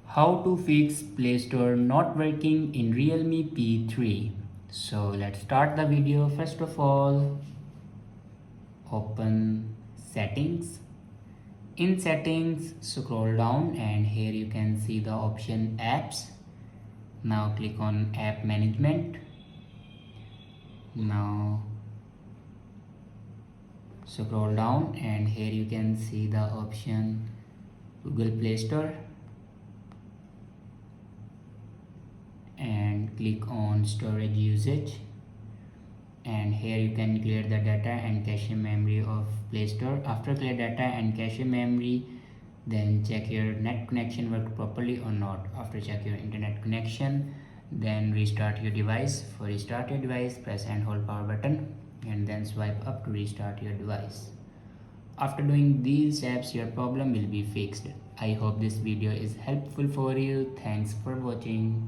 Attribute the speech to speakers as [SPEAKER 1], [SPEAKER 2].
[SPEAKER 1] How to fix Play Store not working in Realme P3. So let's start the video. First of all, open settings. In settings, scroll down and here you can see the option apps. Now click on app management. Now scroll down and here you can see the option Google Play Store. And click on storage usage, and here you can clear the data and cache memory of Play Store. After clear data and cache memory, then check your net connection worked properly or not. After check your internet connection, then restart your device. For restart your device, press and hold power button and then swipe up to restart your device. After doing these steps, your problem will be fixed. I hope this video is helpful for you. Thanks for watching.